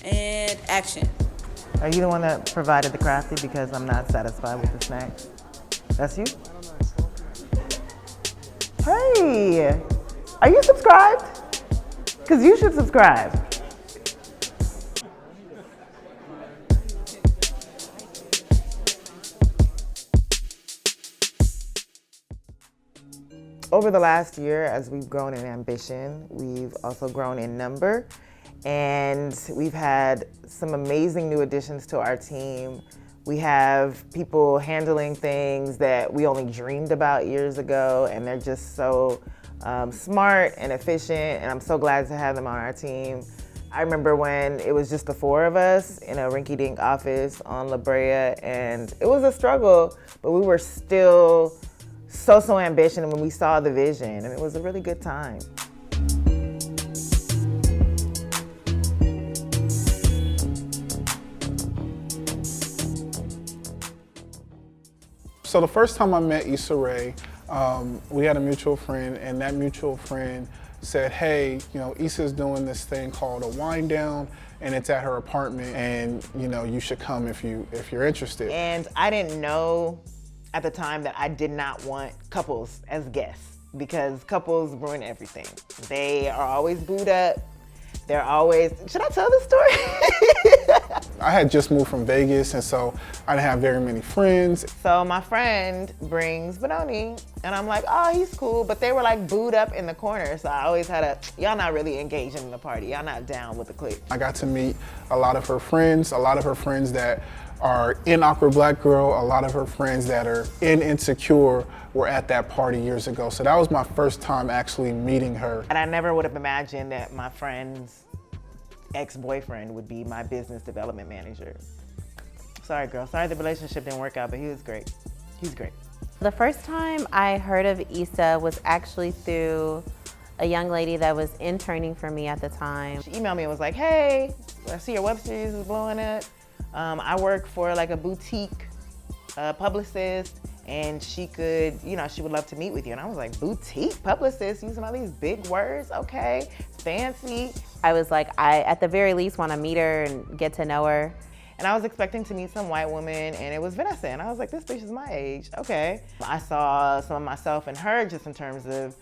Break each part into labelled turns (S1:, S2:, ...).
S1: And action.
S2: Are you the one that provided the crafty because I'm not satisfied with the snacks? That's you? Hey, are you subscribed? Because you should subscribe. Over the last year, as we've grown in ambition, we've also grown in number, and we've had some amazing new additions to our team. We have people handling things that we only dreamed about years ago, and they're just so smart and efficient, and I'm so glad to have them on our team. I remember when it was just the four of us in a rinky-dink office on La Brea, and it was a struggle, but we were still so ambitious when we saw the vision, and it was a really good time.
S3: So the first time I met Issa Rae, we had a mutual friend, and that mutual friend said, hey, you know, Issa's doing this thing called a wind down, and it's at her apartment, and you know, you should come if you're interested.
S2: And I didn't know at the time that I did not want couples as guests, because couples ruin everything. They are always booed up. They're always, should I tell this story?
S3: I had just moved from Vegas, and so I didn't have very many friends.
S2: So my friend brings Benoni, and I'm like, oh, he's cool, but they were like booed up in the corner, so I always had y'all not really engaging in the party, y'all not down with the clique.
S3: I got to meet a lot of her friends that are in Awkward Black Girl, a lot of her friends that are in Insecure were at that party years ago. So that was my first time actually meeting her.
S2: And I never would have imagined that my friend's ex-boyfriend would be my business development manager. Sorry, girl. Sorry the relationship didn't work out, but he was great. He's great.
S4: The first time I heard of Issa was actually through a young lady that was interning for me at the time.
S2: She emailed me and was like, hey, I see your web series is blowing up. I work for like a boutique publicist, and she could, you know, she would love to meet with you. And I was like, boutique publicist, using all these big words, okay, fancy.
S4: I was like, I at the very least want to meet her and get to know her.
S2: And I was expecting to meet some white woman, and it was Vanessa. And I was like, this bitch is my age, okay. I saw some of myself in her just in terms of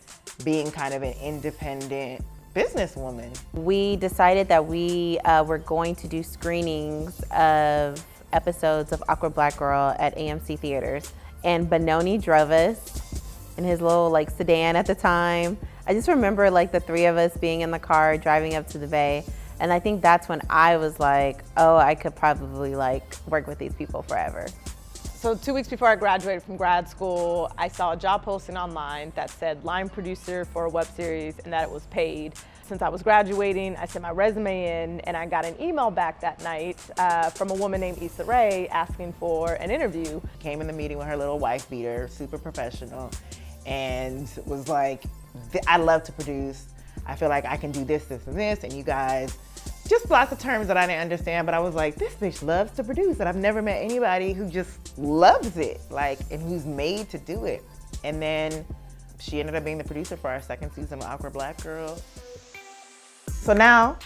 S2: being kind of an independent businesswoman.
S4: We decided that we were going to do screenings of episodes of Awkward Black Girl at AMC theaters. And Benoni drove us in his little like sedan at the time. I just remember like the three of us being in the car driving up to the Bay. And I think that's when I was like, oh, I could probably like work with these people forever.
S5: So 2 weeks before I graduated from grad school, I saw a job posting online that said line producer for a web series and that it was paid. Since I was graduating, I sent my resume in, and I got an email back that night from a woman named Issa Rae asking for an interview.
S2: Came in the meeting with her little wife beater, super professional, and was like, I love to produce. I feel like I can do this, this, and this, and you guys, just lots of terms that I didn't understand, but I was like, this bitch loves to produce, and I've never met anybody who just loves it, like, and who's made to do it. And then she ended up being the producer for our second season of Awkward Black Girl. So now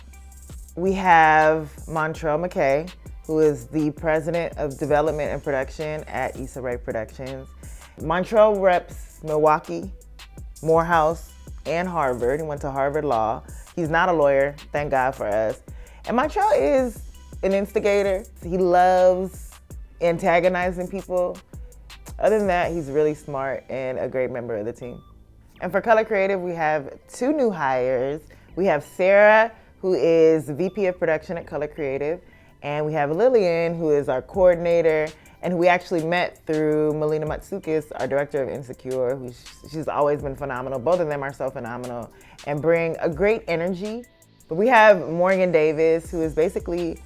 S2: we have Montrell McKay, who is the president of development and production at Issa Rae Productions. Montrell reps Milwaukee, Morehouse, and Harvard. He went to Harvard Law. He's not a lawyer, thank God for us. And Montrell is an instigator. He loves antagonizing people. Other than that, he's really smart and a great member of the team. And for Color Creative, we have two new hires. We have Sarah, who is VP of production at Color Creative, and we have Lillian, who is our coordinator, and who we actually met through Melina Matsukis, our director of Insecure, she's always been phenomenal. Both of them are so phenomenal and bring a great energy. But we have Morgan Davis, who is basically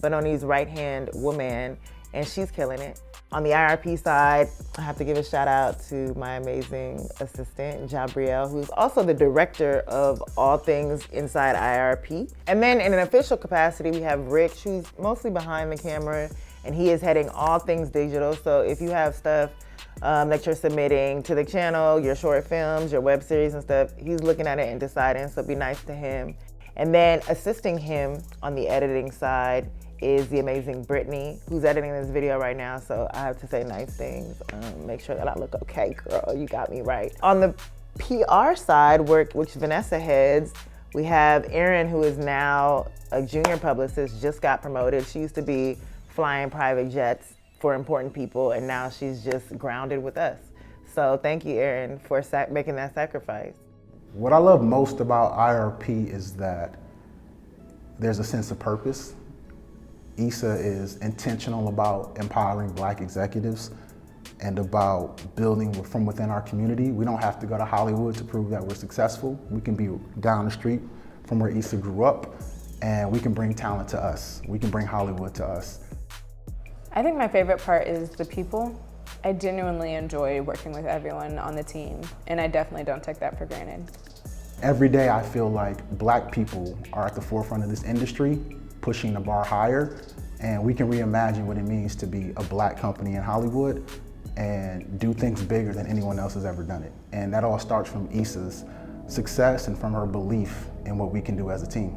S2: Benoni's right-hand woman, and she's killing it. On the IRP side, I have to give a shout out to my amazing assistant, Jabrielle, who's also the director of all things Inside IRP. And then in an official capacity, we have Rich, who's mostly behind the camera, and he is heading all things digital. So if you have stuff that you're submitting to the channel, your short films, your web series and stuff, he's looking at it and deciding, so be nice to him. And then assisting him on the editing side is the amazing Brittany, who's editing this video right now, so I have to say nice things. Make sure that I look okay, girl, you got me right. On the PR side, which Vanessa heads, we have Erin, who is now a junior publicist, just got promoted. She used to be flying private jets for important people, and now she's just grounded with us. So thank you, Erin, for making that sacrifice.
S1: What I love most about IRP is that there's a sense of purpose. Issa is intentional about empowering Black executives and about building from within our community. We don't have to go to Hollywood to prove that we're successful. We can be down the street from where Issa grew up, and we can bring talent to us. We can bring Hollywood to us.
S6: I think my favorite part is the people. I genuinely enjoy working with everyone on the team, and I definitely don't take that for granted.
S1: Every day I feel like Black people are at the forefront of this industry, pushing the bar higher, and we can reimagine what it means to be a Black company in Hollywood and do things bigger than anyone else has ever done it. And that all starts from Issa's success and from her belief in what we can do as a team.